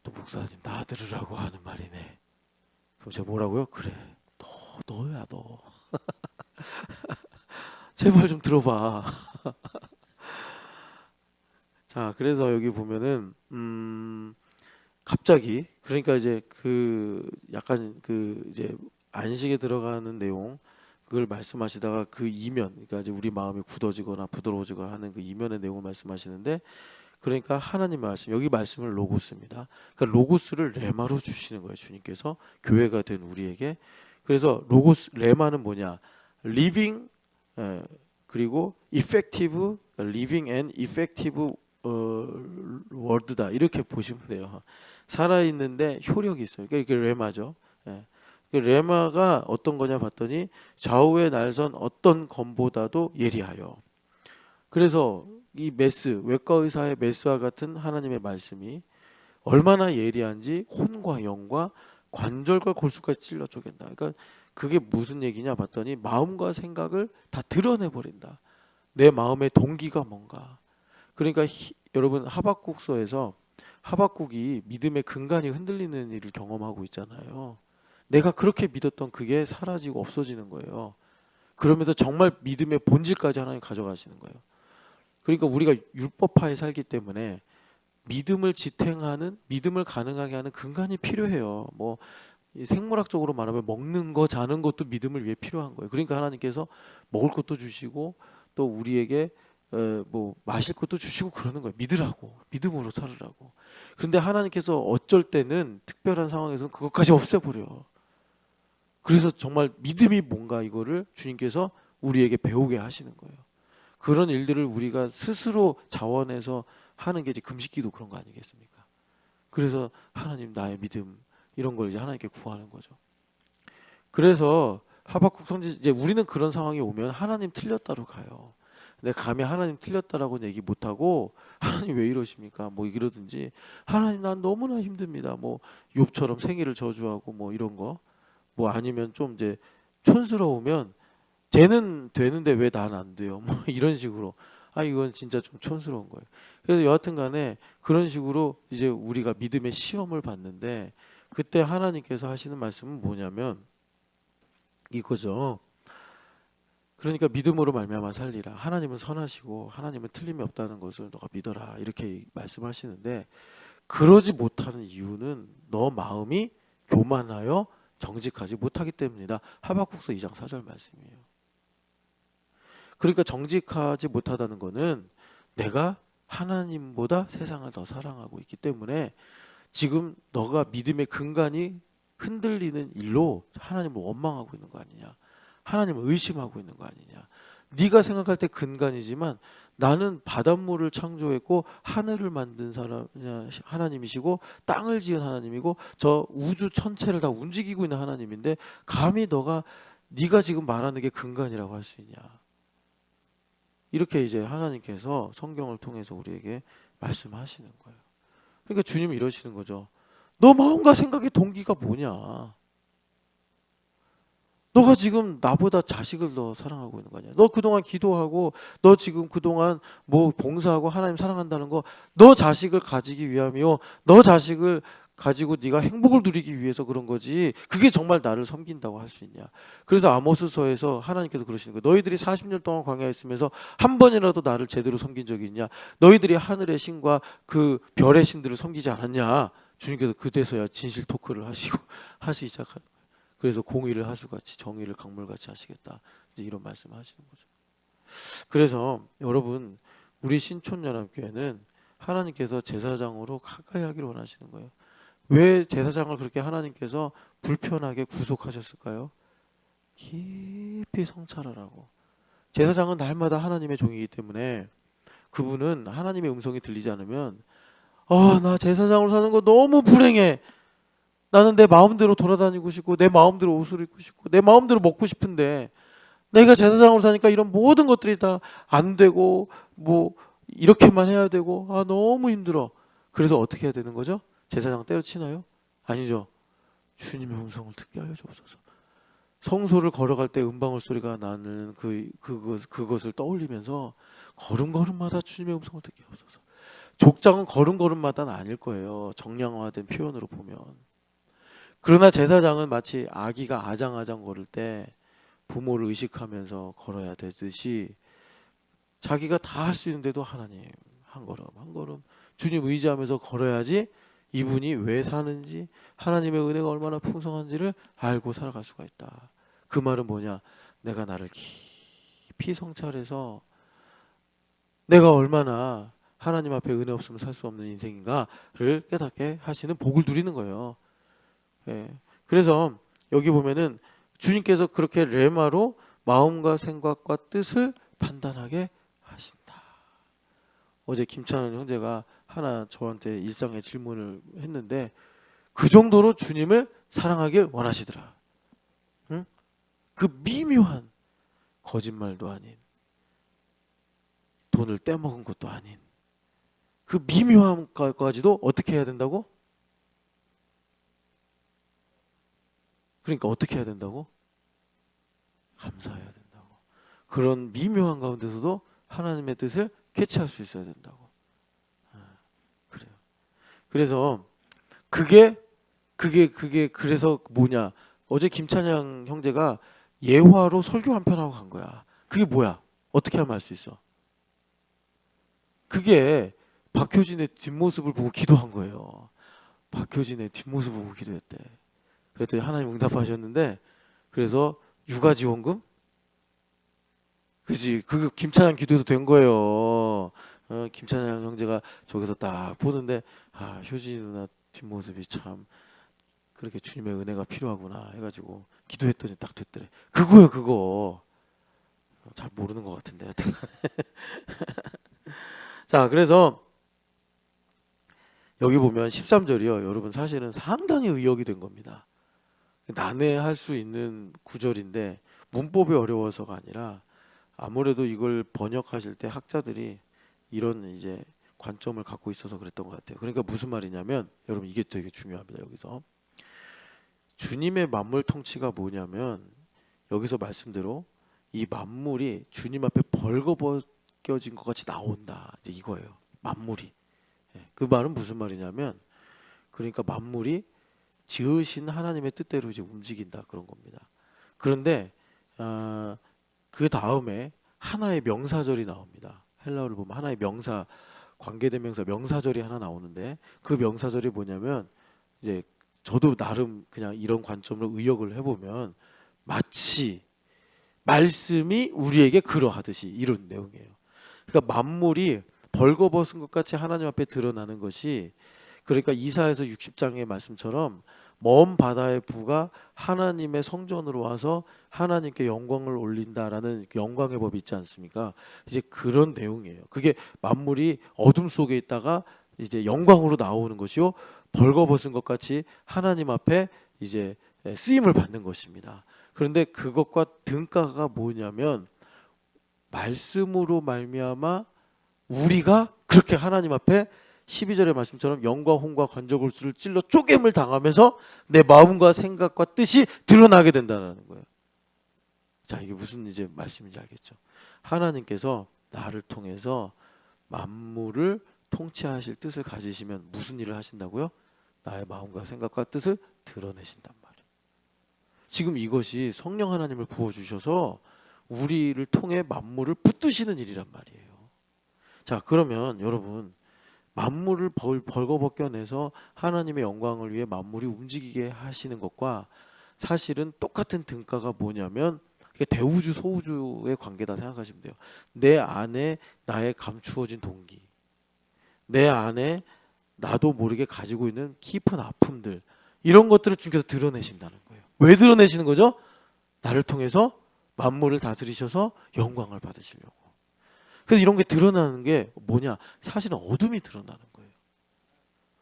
또 목사님 나 들으라고 하는 말이네. 그럼 제가 뭐라고요? 그래 너야 너. 제발 좀 들어봐. 자, 그래서 여기 보면은 갑자기 그러니까 이제 그 약간 그 이제 안식에 들어가는 내용 그걸 말씀하시다가 그 이면 그러니까 이제 우리 마음이 굳어지거나 부드러워지거나 하는 그 이면의 내용을 말씀하시는데 그러니까 하나님 말씀 여기 말씀을 로고스입니다. 그러니까 로고스를 레마로 주시는 거예요. 주님께서 교회가 된 우리에게. 그래서 로고스 레마는 뭐냐? living 그리고 effective living and effective word다 이렇게 보시면 돼요. 살아있는데 효력이 있어요. 그러니까 이게 레마죠. 예. 그 레마가 어떤 거냐 봤더니 좌우의 날선 어떤 검보다도 예리하여. 그래서 이 메스 외과 의사의 메스와 같은 하나님의 말씀이 얼마나 예리한지 혼과 영과 관절과 골수까지 찔러 쪼갠다. 그러니까 그게 무슨 얘기냐 봤더니 마음과 생각을 다 드러내 버린다. 내 마음의 동기가 뭔가. 그러니까 여러분 하박국서에서 하박국이 믿음의 근간이 흔들리는 일을 경험하고 있잖아요. 내가 그렇게 믿었던 그게 사라지고 없어지는 거예요. 그러면서 정말 믿음의 본질까지 하나님 가져가시는 거예요. 그러니까 우리가 율법하에 살기 때문에 믿음을 지탱하는 믿음을 가능하게 하는 근간이 필요해요. 뭐 생물학적으로 말하면 먹는 거 자는 것도 믿음을 위해 필요한 거예요. 그러니까 하나님께서 먹을 것도 주시고 또 우리에게 뭐 마실 것도 주시고 그러는 거예요. 믿으라고 믿음으로 살으라고. 그런데 하나님께서 어쩔 때는 특별한 상황에서는 그것까지 없애버려. 그래서 정말 믿음이 뭔가 이거를 주님께서 우리에게 배우게 하시는 거예요. 그런 일들을 우리가 스스로 자원해서 하는 게 이제 금식기도 그런 거 아니겠습니까? 그래서 하나님 나의 믿음 이런 걸 이제 하나님께 구하는 거죠. 그래서 하박국 선지 이제 우리는 그런 상황이 오면 하나님 틀렸다로 가요. 근데 감히 하나님 틀렸다라고는 얘기 못 하고 하나님 왜 이러십니까? 뭐 이러든지 하나님 난 너무나 힘듭니다. 뭐 욥처럼 생일을 저주하고 뭐 이런 거. 뭐 아니면 좀 이제 촌스러우면 쟤는 되는데 왜 난 안 돼요? 뭐 이런 식으로. 아 이건 진짜 좀 촌스러운 거예요. 그래서 여하튼간에 그런 식으로 이제 우리가 믿음의 시험을 받는데 그때 하나님께서 하시는 말씀은 뭐냐면 이거죠. 그러니까 믿음으로 말미암아 살리라. 하나님은 선하시고 하나님은 틀림이 없다는 것을 너가 믿어라. 이렇게 말씀하시는데 그러지 못하는 이유는 너 마음이 교만하여 정직하지 못하기 때문이다. 하박국서 2장 4절 말씀이에요. 그러니까 정직하지 못하다는 거는 내가 하나님보다 세상을 더 사랑하고 있기 때문에 지금 너가 믿음의 근간이 흔들리는 일로 하나님을 원망하고 있는 거 아니냐, 하나님을 의심하고 있는 거 아니냐. 네가 생각할 때 근간이지만 나는 바닷물을 창조했고 하늘을 만든 사람 하나님이시고 땅을 지은 하나님이고 저 우주 천체를 다 움직이고 있는 하나님인데 감히 네가 지금 말하는 게 근간이라고 할 수 있냐. 이렇게 이제 하나님께서 성경을 통해서 우리에게 말씀하시는 거예요. 그러니까 주님은 이러시는 거죠. 너 마음과 생각의 동기가 뭐냐? 너가 지금 나보다 자식을 더 사랑하고 있는 거 아니야? 너 그동안 기도하고 너 지금 그동안 뭐 봉사하고 하나님 사랑한다는 거 너 자식을 가지기 위함이요. 너 자식을 가지고 네가 행복을 누리기 위해서 그런 거지. 그게 정말 나를 섬긴다고 할 수 있냐? 그래서 아모스서에서 하나님께서 그러시는 거예요. 너희들이 40년 동안 광야에 있으면서 한 번이라도 나를 제대로 섬긴 적이 있냐? 너희들이 하늘의 신과 그 별의 신들을 섬기지 않았냐? 주님께서 그때서야 진실 토크를 하시기 시작하는 거예요. 그래서 공의를 하수같이 정의를 강물같이 하시겠다. 이제 이런 말씀을 하시는 거죠. 그래서 여러분 우리 신촌연합교회는 하나님께서 제사장으로 가까이 하기를 원하시는 거예요. 왜 제사장을 그렇게 하나님께서 불편하게 구속하셨을까요? 깊이 성찰하라고. 제사장은 날마다 하나님의 종이기 때문에 그분은 하나님의 음성이 들리지 않으면 나 제사장으로 사는 거 너무 불행해. 나는 내 마음대로 돌아다니고 싶고 내 마음대로 옷을 입고 싶고 내 마음대로 먹고 싶은데 내가 제사장으로 사니까 이런 모든 것들이 다 안 되고 뭐 이렇게만 해야 되고 너무 힘들어. 그래서 어떻게 해야 되는 거죠? 제사장 때려치나요? 아니죠. 주님의 음성을 듣게 하여 주옵소서. 성소를 걸어갈 때 음방울 소리가 나는 그것을 떠올리면서 걸음걸음마다 주님의 음성을 듣게 하옵소서. 족장은 걸음걸음마다는 아닐 거예요. 정량화된 표현으로 보면. 그러나 제사장은 마치 아기가 아장아장 걸을 때 부모를 의식하면서 걸어야 되듯이 자기가 다 할 수 있는데도 하나님 한 걸음 한 걸음 주님 의지하면서 걸어야지 이분이 왜 사는지 하나님의 은혜가 얼마나 풍성한지를 알고 살아갈 수가 있다. 그 말은 뭐냐? 내가 나를 깊이 성찰해서 내가 얼마나 하나님 앞에 은혜 없으면 살 수 없는 인생인가를 깨닫게 하시는 복을 누리는 거예요. 예. 그래서 여기 보면은 주님께서 그렇게 레마로 마음과 생각과 뜻을 판단하게 하신다. 어제 김찬원 형제가 하나 저한테 일상의 질문을 했는데 그 정도로 주님을 사랑하길 원하시더라. 응? 그 미묘한 거짓말도 아닌 돈을 떼먹은 것도 아닌 그 미묘함까지도 어떻게 해야 된다고? 그러니까 어떻게 해야 된다고? 감사해야 된다고. 그런 미묘한 가운데서도 하나님의 뜻을 캐치할 수 있어야 된다고. 그래요. 그래서 그게 그래서 뭐냐? 어제 김찬양 형제가 예화로 설교 한 편 하고 간 거야. 그게 뭐야? 어떻게 하면 알 수 있어? 그게 박효진의 뒷모습을 보고 기도한 거예요. 박효진의 뒷모습을 보고 기도했대. 그랬더니 하나님 응답하셨는데 그래서 육아지원금? 그지? 그 김찬양 기도해서 된 거예요. 김찬양 형제가 저기서 딱 보는데 효진이 누나 뒷모습이 참 그렇게 주님의 은혜가 필요하구나 해가지고 기도했더니 딱 됐더래. 그거요 그거. 잘 모르는 것 같은데 하여튼. 자 그래서 여기 보면 13절이요. 여러분 사실은 상당히 의역이 된 겁니다. 난해할 수 있는 구절인데 문법이 어려워서가 아니라 아무래도 이걸 번역하실 때 학자들이 이런 이제 관점을 갖고 있어서 그랬던 것 같아요. 그러니까 무슨 말이냐면 여러분 이게 되게 중요합니다. 여기서 주님의 만물 통치가 뭐냐면 여기서 말씀대로 이 만물이 주님 앞에 벌거벗겨진 것 같이 나온다. 이제 이거예요. 만물이. 그 말은 무슨 말이냐면 그러니까 만물이 지으신 하나님의 뜻대로 이제 움직인다 그런 겁니다. 그런데 그 다음에 하나의 명사절이 나옵니다. 헬라어를 보면 하나의 명사 관계대명사 명사절이 하나 나오는데 그 명사절이 뭐냐면 이제 저도 나름 그냥 이런 관점으로 의역을 해보면 마치 말씀이 우리에게 그러하듯이, 이런 내용이에요. 그러니까 만물이 벌거벗은 것 같이 하나님 앞에 드러나는 것이, 그러니까 이사야서 60장의 말씀처럼 먼 바다의 부가 하나님의 성전으로 와서 하나님께 영광을 올린다라는 영광의 법이 있지 않습니까? 이제 그런 내용이에요. 그게 만물이 어둠 속에 있다가 이제 영광으로 나오는 것이요, 벌거벗은 것 같이 하나님 앞에 이제 쓰임을 받는 것입니다. 그런데 그것과 등가가 뭐냐면, 말씀으로 말미암아 우리가 그렇게 하나님 앞에 12절의 말씀처럼 영과 혼과 관저골수를 찔러 쪼갰을 당하면서 내 마음과 생각과 뜻이 드러나게 된다는 거예요. 자, 이게 무슨 이제 말씀인지 알겠죠? 하나님께서 나를 통해서 만물을 통치하실 뜻을 가지시면 무슨 일을 하신다고요? 나의 마음과 생각과 뜻을 드러내신단 말이에요. 지금 이것이 성령 하나님을 부어주셔서 우리를 통해 만물을 붙드시는 일이란 말이에요. 자, 그러면 여러분, 만물을 벌거벗겨내서 하나님의 영광을 위해 만물이 움직이게 하시는 것과 사실은 똑같은 등가가 뭐냐면, 그게 대우주 소우주의 관계다 생각하시면 돼요. 내 안에 나의 감추어진 동기, 내 안에 나도 모르게 가지고 있는 깊은 아픔들, 이런 것들을 주님께서 드러내신다는 거예요. 왜 드러내시는 거죠? 나를 통해서 만물을 다스리셔서 영광을 받으시려고. 그래서 이런 게 드러나는 게 뭐냐? 사실은 어둠이 드러나는 거예요.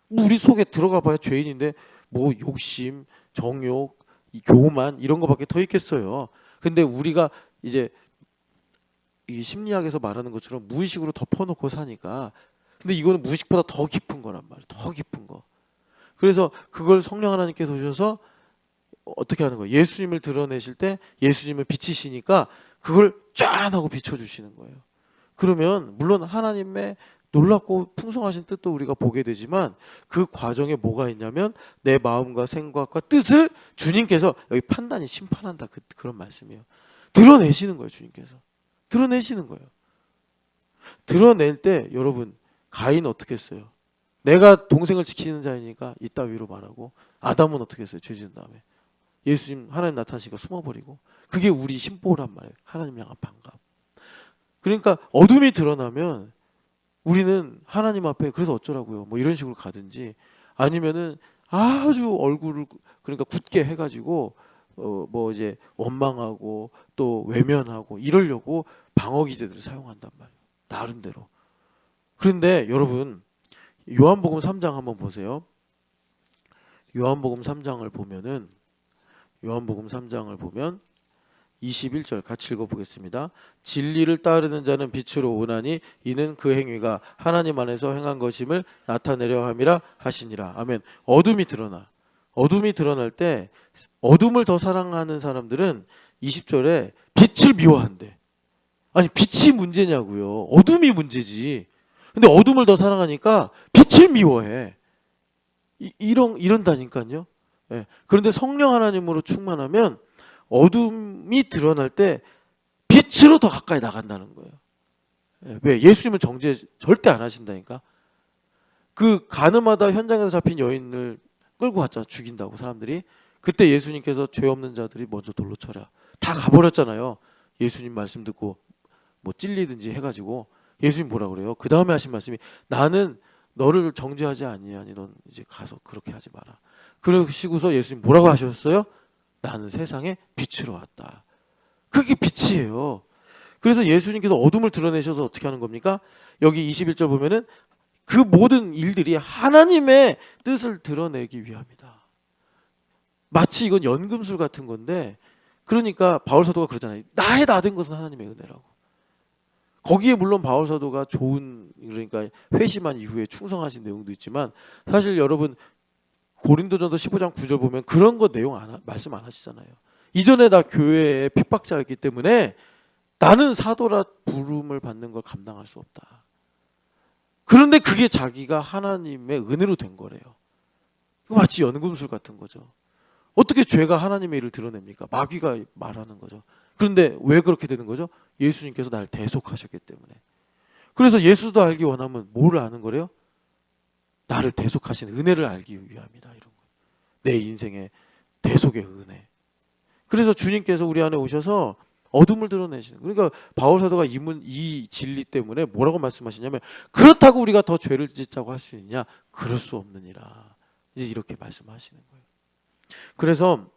우리 속에 들어가 봐야 죄인인데 뭐 욕심, 정욕, 교만, 이런 거밖에 더 있겠어요. 근데 우리가 이제 이 심리학에서 말하는 것처럼 무의식으로 덮어놓고 사니까, 근데 이거는 무의식보다 더 깊은 거란 말이에요. 더 깊은 거. 그래서 그걸 성령 하나님께서 오셔서 어떻게 하는 거예요? 예수님을 드러내실 때 예수님을 비치시니까 그걸 짠 하고 비춰주시는 거예요. 그러면 물론 하나님의 놀랍고 풍성하신 뜻도 우리가 보게 되지만, 그 과정에 뭐가 있냐면 내 마음과 생각과 뜻을 주님께서, 여기 판단이 심판한다, 그런 말씀이에요. 드러내시는 거예요. 주님께서 드러내시는 거예요. 드러낼 때 여러분, 가인 어떻게 했어요? 내가 동생을 지키는 자이니까 이따위로 말하고, 아담은 어떻게 했어요? 죄 지은 다음에 예수님 하나님 나타나시니까 숨어버리고. 그게 우리 심보란 말이에요. 하나님 향한 반감. 그러니까 어둠이 드러나면 우리는 하나님 앞에, 그래서 어쩌라고요, 뭐 이런 식으로 가든지, 아니면은 아주 얼굴을 그러니까 굳게 해가지고 뭐 이제 원망하고 또 외면하고 이러려고 방어 기제들을 사용한단 말이에요, 나름대로. 그런데 여러분, 요한복음 3장 한번 보세요. 요한복음 3장을 보면은, 요한복음 3장을 보면 21절 같이 읽어보겠습니다. 진리를 따르는 자는 빛으로 오나니 이는 그 행위가 하나님 안에서 행한 것임을 나타내려 함이라 하시니라. 아멘. 어둠이 드러나. 어둠이 드러날 때 어둠을 더 사랑하는 사람들은 20절에 빛을 미워한대. 아니, 빛이 문제냐고요. 어둠이 문제지. 근데 어둠을 더 사랑하니까 빛을 미워해. 이런다니까요. 예. 그런데 성령 하나님으로 충만하면 어둠이 드러날 때 빛으로 더 가까이 나간다는 거예요. 예. 왜? 예수님은 정죄 절대 안 하신다니까. 그 가늠하다 현장에서 잡힌 여인을 끌고 왔잖아, 죽인다고 사람들이. 그때 예수님께서 죄 없는 자들이 먼저 돌로 쳐라, 다 가버렸잖아요. 예수님 말씀 듣고 뭐 찔리든지 해가지고. 예수님 뭐라 그래요? 그 다음에 하신 말씀이, 나는 너를 정죄하지 아니하니 넌 이제 가서 그렇게 하지 마라. 그러시고서 예수님 뭐라고 하셨어요? 나는 세상에 빛으로 왔다. 그게 빛이에요. 그래서 예수님께서 어둠을 드러내셔서 어떻게 하는 겁니까? 여기 21절 보면은 그 모든 일들이 하나님의 뜻을 드러내기 위함이다. 마치 이건 연금술 같은 건데, 그러니까 바울 사도가 그러잖아요. 나의 나 된 것은 하나님의 은혜라고. 거기에 물론 바울 사도가 좋은, 그러니까 회심한 이후에 충성하신 내용도 있지만, 사실 여러분 고린도전서 15장 9절 보면 그런 거 내용 말씀 안 하시잖아요. 이전에 나 교회에 핍박자였기 때문에 나는 사도라 부름을 받는 걸 감당할 수 없다. 그런데 그게 자기가 하나님의 은혜로 된 거래요. 마치 연금술 같은 거죠. 어떻게 죄가 하나님의 일을 드러냅니까? 마귀가 말하는 거죠. 그런데 왜 그렇게 되는 거죠? 예수님께서 나를 대속하셨기 때문에. 그래서 예수도 알기 원하면 뭐를 아는 거래요? 나를 대속하신 은혜를 알기 위함이다. 이런 거. 내 인생의 대속의 은혜. 그래서 주님께서 우리 안에 오셔서 어둠을 드러내시는. 그러니까 바울 사도가 이 진리 때문에 뭐라고 말씀하시냐면 그렇다고 우리가 더 죄를 짓자고 할 수 있냐? 그럴 수 없느니라. 이제 이렇게 말씀하시는 거예요. 그래서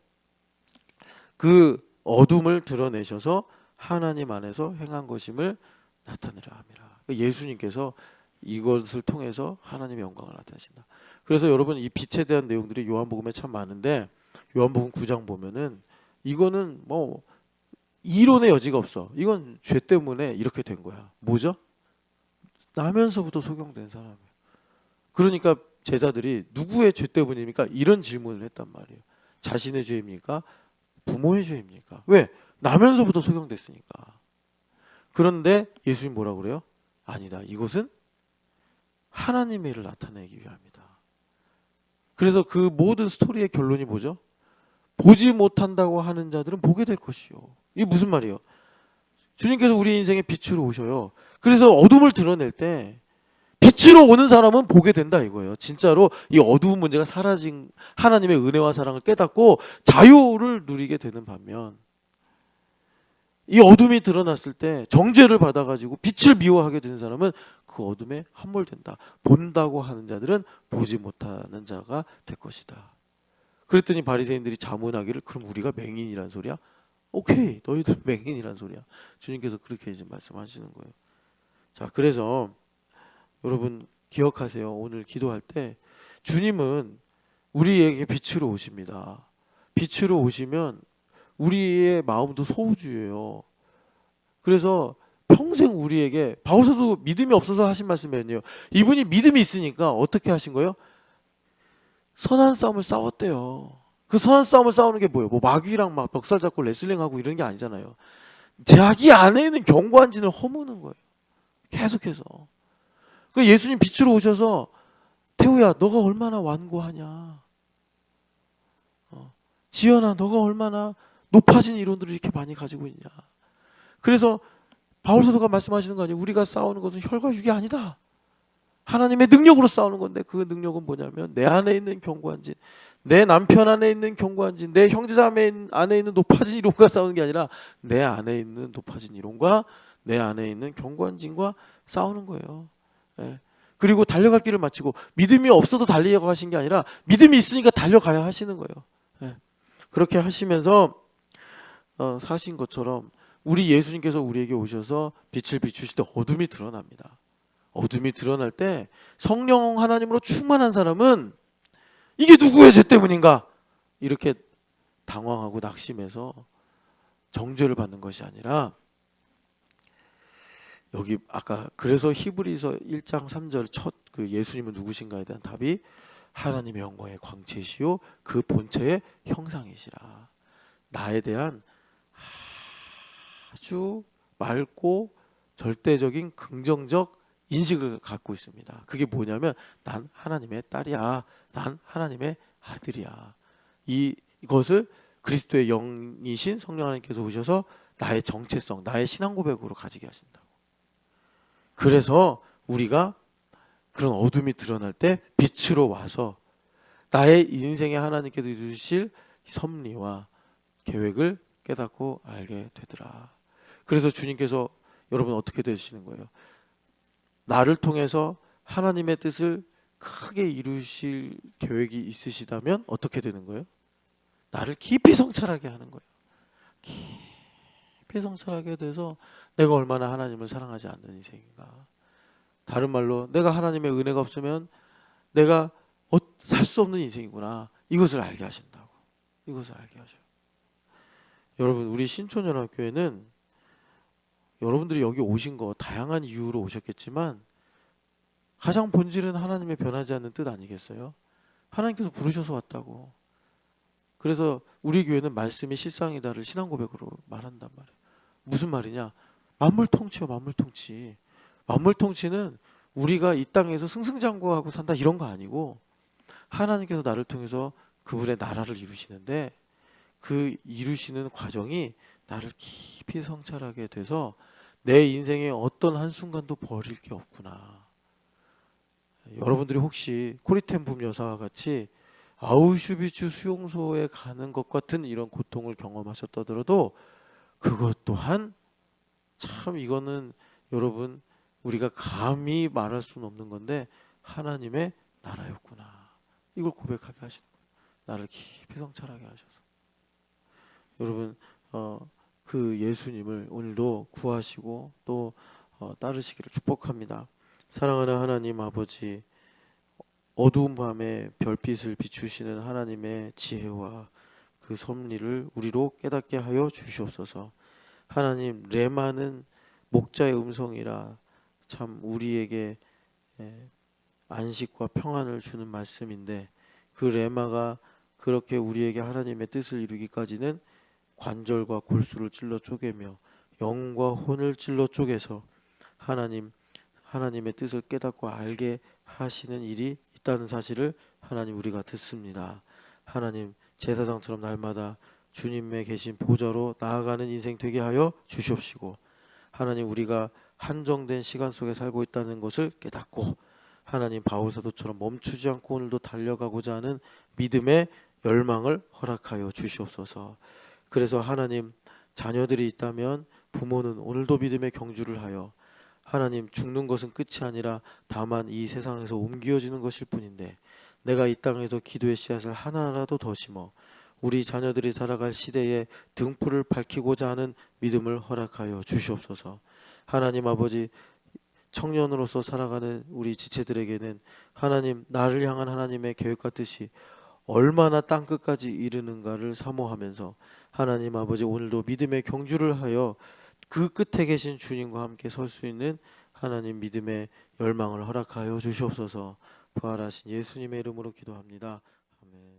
그 어둠을 드러내셔서 하나님 안에서 행한 것임을 나타내라 함이라. 예수님께서 이것을 통해서 하나님의 영광을 나타내신다. 그래서 여러분 이 빛에 대한 내용들이 요한복음에 참 많은데 요한복음 9장 보면은 이거는 뭐 이론의 여지가 없어. 이건 죄 때문에 이렇게 된 거야. 뭐죠? 나면서부터 소경된 사람이에요. 그러니까 제자들이 누구의 죄 때문입니까? 이런 질문을 했단 말이에요. 자신의 죄입니까? 부모의 죄입니까? 왜? 나면서부터 소경됐으니까. 그런데 예수님 뭐라고 그래요? 아니다. 이것은 하나님의 일을 나타내기 위함이다. 그래서 그 모든 스토리의 결론이 뭐죠? 보지 못한다고 하는 자들은 보게 될 것이요. 이게 무슨 말이에요? 주님께서 우리 인생에 빛으로 오셔요. 그래서 어둠을 드러낼 때 빛으로 오는 사람은 보게 된다 이거예요. 진짜로 이 어두운 문제가 사라진 하나님의 은혜와 사랑을 깨닫고 자유를 누리게 되는 반면 이 어둠이 드러났을 때 정죄를 받아가지고 빛을 미워하게 되는 사람은 그 어둠에 함몰된다. 본다고 하는 자들은 보지 못하는 자가 될 것이다. 그랬더니 바리새인들이 자문하기를 그럼 우리가 맹인이란 소리야? 오케이, 너희들 맹인이란 소리야. 주님께서 그렇게 이제 말씀하시는 거예요. 자, 그래서 여러분 기억하세요. 오늘 기도할 때 주님은 우리에게 빛으로 오십니다. 빛으로 오시면 우리의 마음도 소우주예요. 그래서 평생 우리에게 바울사도 믿음이 없어서 하신 말씀이에요. 이분이 믿음이 있으니까 어떻게 하신 거예요? 선한 싸움을 싸웠대요. 그 선한 싸움을 싸우는 게 뭐예요? 뭐 마귀랑 막 멱살 잡고 레슬링하고 이런 게 아니잖아요. 자기 안에 있는 견고한 진을 허무는 거예요. 계속해서. 그래서 예수님 빛으로 오셔서 태우야 너가 얼마나 완고하냐. 지연아 너가 얼마나 높아진 이론들을 이렇게 많이 가지고 있냐. 그래서 바울사도가 말씀하시는 거 아니에요. 우리가 싸우는 것은 혈과 육이 아니다. 하나님의 능력으로 싸우는 건데 그 능력은 뭐냐면 내 안에 있는 견고한 진, 내 남편 안에 있는 견고한 진, 내 형제자매 안에 있는 높아진 이론과 싸우는 게 아니라 내 안에 있는 높아진 이론과 내 안에 있는 견고한 진과 싸우는 거예요. 예. 그리고 달려갈 길을 마치고 믿음이 없어도 달려가신 게 아니라 믿음이 있으니까 달려가야 하시는 거예요. 예. 그렇게 하시면서 사신 것처럼 우리 예수님께서 우리에게 오셔서 빛을 비추실 때 어둠이 드러납니다. 어둠이 드러날 때 성령 하나님으로 충만한 사람은 이게 누구의 죄 때문인가? 이렇게 당황하고 낙심해서 정죄를 받는 것이 아니라 여기 아까 그래서 히브리서 1장 3절 첫 그 예수님은 누구신가에 대한 답이 하나님의 영광의 광채시요 그 본체의 형상이시라. 나에 대한 아주 맑고 절대적인 긍정적 인식을 갖고 있습니다. 그게 뭐냐면 난 하나님의 딸이야. 난 하나님의 아들이야. 이것을 그리스도의 영이신 성령 하나님께서 오셔서 나의 정체성, 나의 신앙 고백으로 가지게 하신다고. 그래서 우리가 그런 어둠이 드러날 때 빛으로 와서 나의 인생에 하나님께서 주실 섭리와 계획을 깨닫고 알게 되더라. 그래서 주님께서 여러분 어떻게 되시는 거예요? 나를 통해서 하나님의 뜻을 크게 이루실 계획이 있으시다면 어떻게 되는 거예요? 나를 깊이 성찰하게 하는 거예요. 깊이 성찰하게 돼서 내가 얼마나 하나님을 사랑하지 않는 인생인가. 다른 말로 내가 하나님의 은혜가 없으면 내가 살 수 없는 인생이구나. 이것을 알게 하신다고. 이것을 알게 하셔요. 여러분 우리 신촌연합교회는 여러분들이 여기 오신 거 다양한 이유로 오셨겠지만 가장 본질은 하나님의 변하지 않는 뜻 아니겠어요? 하나님께서 부르셔서 왔다고. 그래서 우리 교회는 말씀이 실상이다를 신앙 고백으로 말한단 말이에요. 무슨 말이냐? 만물통치요, 만물통치. 만물통치는 우리가 이 땅에서 승승장구하고 산다 이런 거 아니고 하나님께서 나를 통해서 그분의 나라를 이루시는데 그 이루시는 과정이 나를 깊이 성찰하게 돼서 내 인생의 어떤 한순간도 버릴 게 없구나. 여러분들이 혹시 코리텐 붐 여사와 같이 아우슈비츠 수용소에 가는 것 같은 이런 고통을 경험하셨다더라도 그것 또한 참 이거는 여러분 우리가 감히 말할 수는 없는 건데 하나님의 나라였구나. 이걸 고백하게 하시는 거예요. 나를 깊이 성찰하게 하셔서. 여러분 그 예수님을 오늘도 구하시고 또 따르시기를 축복합니다. 사랑하는 하나님 아버지, 어두운 밤에 별빛을 비추시는 하나님의 지혜와 그 섭리를 우리로 깨닫게 하여 주시옵소서. 하나님, 레마는 목자의 음성이라 참 우리에게 안식과 평안을 주는 말씀인데, 그 레마가 그렇게 우리에게 하나님의 뜻을 이루기까지는 관절과 골수를 찔러 쪼개며 영과 혼을 찔러 쪼개서 하나님의 뜻을 깨닫고 알게 하시는 일이 있다는 사실을 하나님 우리가 듣습니다. 하나님, 제사장처럼 날마다 주님의 계신 보좌로 나아가는 인생 되게 하여 주시옵시고, 하나님 우리가 한정된 시간 속에 살고 있다는 것을 깨닫고 하나님 바울사도처럼 멈추지 않고 오늘도 달려가고자 하는 믿음의 열망을 허락하여 주시옵소서. 그래서 하나님, 자녀들이 있다면 부모는 오늘도 믿음의 경주를 하여 하나님, 죽는 것은 끝이 아니라 다만 이 세상에서 옮겨지는 것일 뿐인데, 내가 이 땅에서 기도의 씨앗을 하나라도 더 심어 우리 자녀들이 살아갈 시대에 등불을 밝히고자 하는 믿음을 허락하여 주시옵소서. 하나님 아버지, 청년으로서 살아가는 우리 지체들에게는 하나님, 나를 향한 하나님의 계획과 뜻이 얼마나 땅끝까지 이르는가를 사모하면서 하나님 아버지, 오늘도 믿음의 경주를 하여 그 끝에 계신 주님과 함께 설 수 있는 하나님 믿음의 열망을 허락하여 주시옵소서. 부활하신 예수님의 이름으로 기도합니다. 아멘.